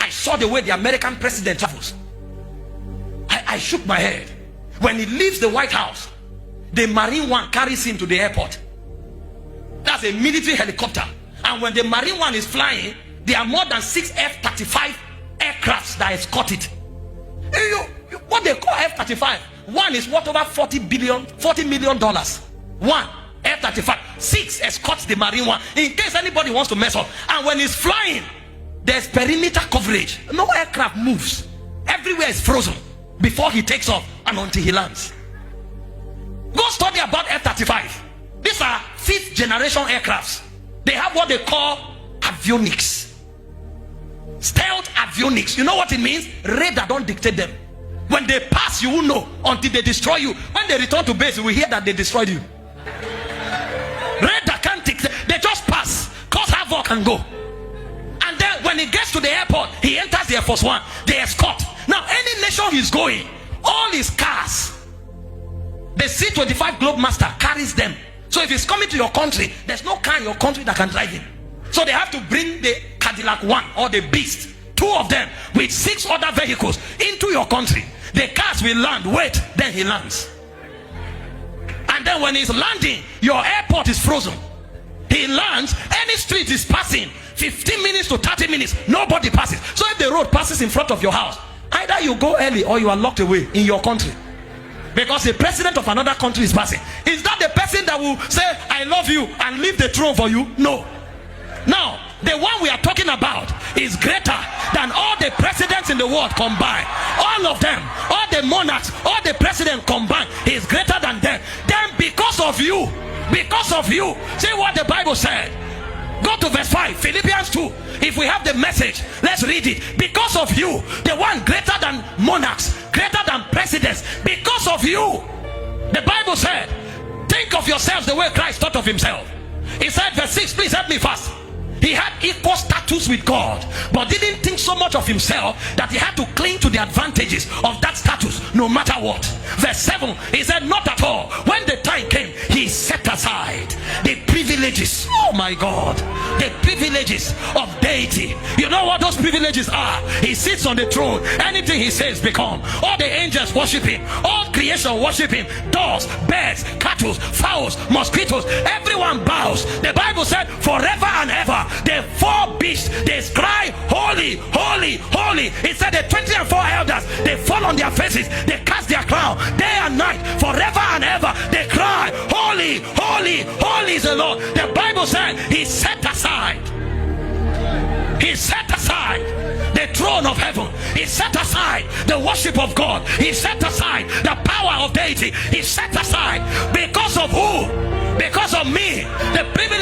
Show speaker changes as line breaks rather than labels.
I saw the way the American president travels. I shook my head. When he leaves the White House, the Marine One carries him to the airport. That's a military helicopter. And when the Marine One is flying, there are more than 6 F-35 aircrafts that escort it. What they call F-35, one is worth over $40 million. One F-35, 6 escorts the Marine One in case anybody wants to mess up. And when he's flying, there's perimeter coverage. No aircraft moves. Everywhere is frozen before he takes off and until he lands. Go study about F-35. These are 5th generation aircrafts. They have what they call avionics. Stealth avionics. You know what it means? Radar don't dictate them. When they pass, you will know until they destroy you. When they return to base, you will hear that they destroyed you. Radar can't dictate. They just pass, cause havoc and go. And then when he gets to the airport, he enters the Air Force One. They escort. Now, any nation he's going, all his cars, the C-25 Globemaster carries them. So if he's coming to your country, there's no car in your country that can drive him. So they have to bring the Cadillac One or the Beast, 2 of them with 6 other vehicles into your country. The cars will land, wait, then he lands. And then when he's landing, your airport is frozen. He lands, any street is passing 15 minutes to 30 minutes, nobody passes. So if the road passes in front of your house, either you go early or you are locked away in your country. Because the president of another country is passing. Is that the person that will say, I love you and leave the throne for you? No. Now, the one we are talking about is greater than all the presidents in the world combined. All of them, all the monarchs, all the presidents combined, he is greater than them. Then because of you, see what the Bible said. Go to verse 5, Philippians 2. If we have the message, let's read it. Because of you, the one greater than monarchs, greater than presidents, because of you, the Bible said, think of yourselves the way Christ thought of himself. He said, verse 6, please help me fast. He had equal status with God, but didn't think so much of himself that he had to cling to the advantages of that status no matter what. Verse 7, he said, not at all. When the time came, he set aside the privileges, oh my God, the privileges of deity. You know what those privileges are? He sits on the throne. Anything he says become. All the angels worship him, all creation worship him. Dogs, birds, cattle, fowls, mosquitoes, everyone bows. The Bible said forever and ever the 4 beasts, they cry holy, holy, holy. It said the 24 elders, they fall on their faces, they cast their crown day and night, forever and ever they cry holy, holy, holy is the Lord. The Bible said he set aside the throne of heaven. He set aside the worship of God. He set aside the power of deity. He set aside because of who? Because of me. The privilege